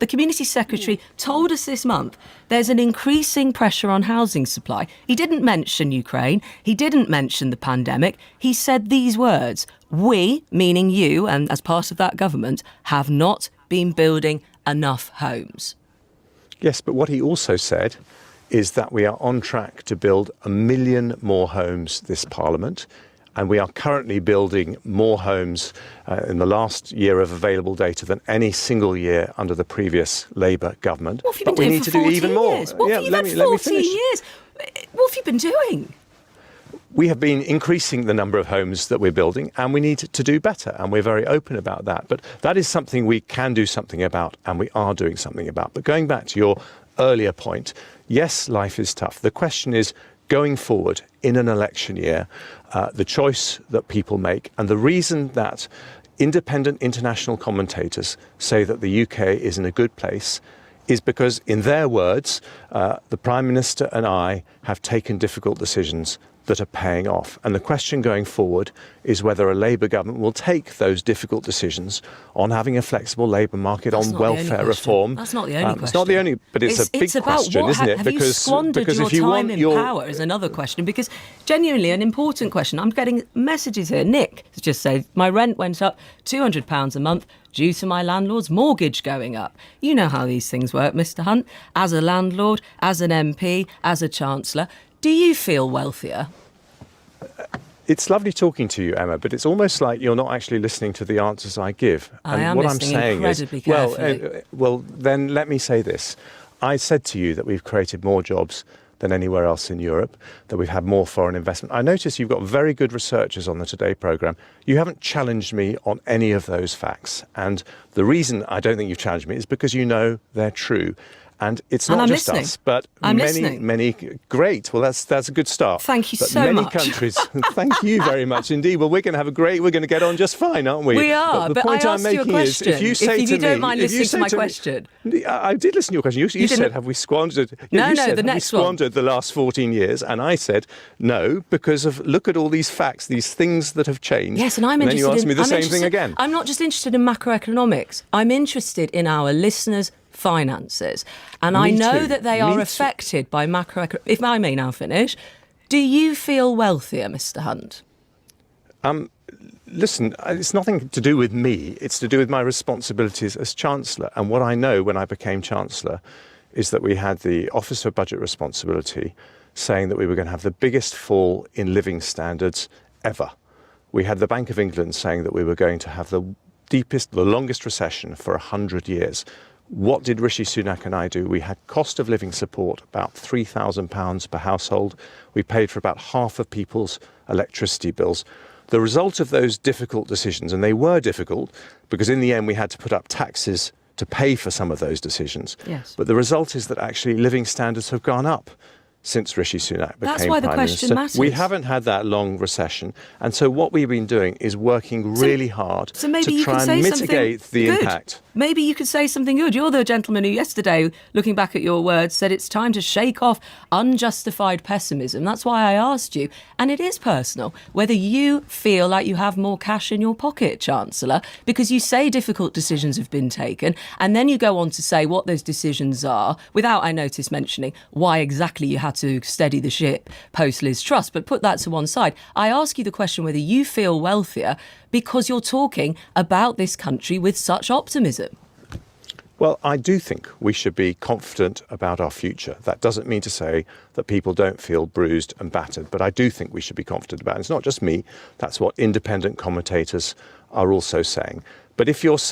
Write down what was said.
The Community Secretary told us this month there's an increasing pressure on housing supply. He didn't mention Ukraine. He didn't mention the pandemic. He said these words: we, meaning you and as part of that government, have not been building enough homes. Yes, but what he also said is that we are on track to build 1 million more homes this Parliament. And we are currently building more homes in the last year of available data than any single year under the previous Labour government. What have you been doing for 14 years? What have you had 14 years? What have you been doing? We have been increasing the number of homes that we're building, and we need to do better, and we're very open about that. But that is something we can do something about, and we are doing something about. But going back to your earlier point, yes, life is tough. The question is, going forward in an election year, the choice that people make, and the reason that independent international commentators say that the UK is in a good place is because, in their words, the Prime Minister and I have taken difficult decisions that are paying off. And the question going forward is whether a Labour government will take those difficult decisions on having a flexible labour market, on welfare reform. That's not the only question. It's not the only, but it's a big question, isn't it? Have you squandered your time in power is another question, because genuinely an important question. I'm getting messages here. Nick has just said, my rent went up £200 a month due to my landlord's mortgage going up. You know how these things work, Mr. Hunt. As a landlord, as an MP, as a Chancellor, do you feel wealthier? It's lovely talking to you, Emma, but it's almost like you're not actually listening to the answers I give. I am what listening I'm saying incredibly is, carefully. well, then let me say this. I said to you that we've created more jobs than anywhere else in Europe, that we've had more foreign investment. I notice you've got very good researchers on the Today programme. You haven't challenged me on any of those facts. And the reason I don't think you've challenged me is because you know they're true. And it's not just us, but many. Great. Well, that's a good start. Thank you but so many much. Countries. Thank you very much indeed. Well, we're going to get on just fine, aren't we? We are. But the point I'm making is, if you say if you don't mind listening to my question. I did listen to your question. You said, have we squandered? The squandered the last 14 years, and I said no, because of look at all these facts, these things that have changed. Yes, and I'm interested. Then you ask me the same thing again. I'm not just interested in macroeconomics. I'm interested in our listeners' finances, and I know that they are affected by macroeconomics. If I may now finish, do you feel wealthier, Mr. Hunt? Listen, it's nothing to do with me. It's to do with my responsibilities as Chancellor. And what I know when I became Chancellor is that we had the Office for Budget Responsibility saying that we were going to have the biggest fall in living standards ever. We had the Bank of England saying that we were going to have the longest recession for 100 years. What did Rishi Sunak and I do? We had cost of living support, about £3,000 per household. We paid for about half of people's electricity bills. The result of those difficult decisions, and they were difficult because in the end we had to put up taxes to pay for some of those decisions. Yes. But the result is that actually living standards have gone up since Rishi Sunak became Prime Minister. That's why the question matters. We haven't had that long recession. And so what we've been doing is working really hard to try and mitigate the impact. Maybe you could say something good. You're the gentleman who yesterday, looking back at your words, said it's time to shake off unjustified pessimism. That's why I asked you, and it is personal, whether you feel like you have more cash in your pocket, Chancellor, because you say difficult decisions have been taken, and then you go on to say what those decisions are, without, I notice, mentioning why exactly you had to steady the ship post Liz Truss. But put that to one side. I ask you the question whether you feel wealthier because you're talking about this country with such optimism. Well, I do think we should be confident about our future. That doesn't mean to say that people don't feel bruised and battered, but I do think we should be confident about it. It's not just me. That's what independent commentators are also saying. But if you're saying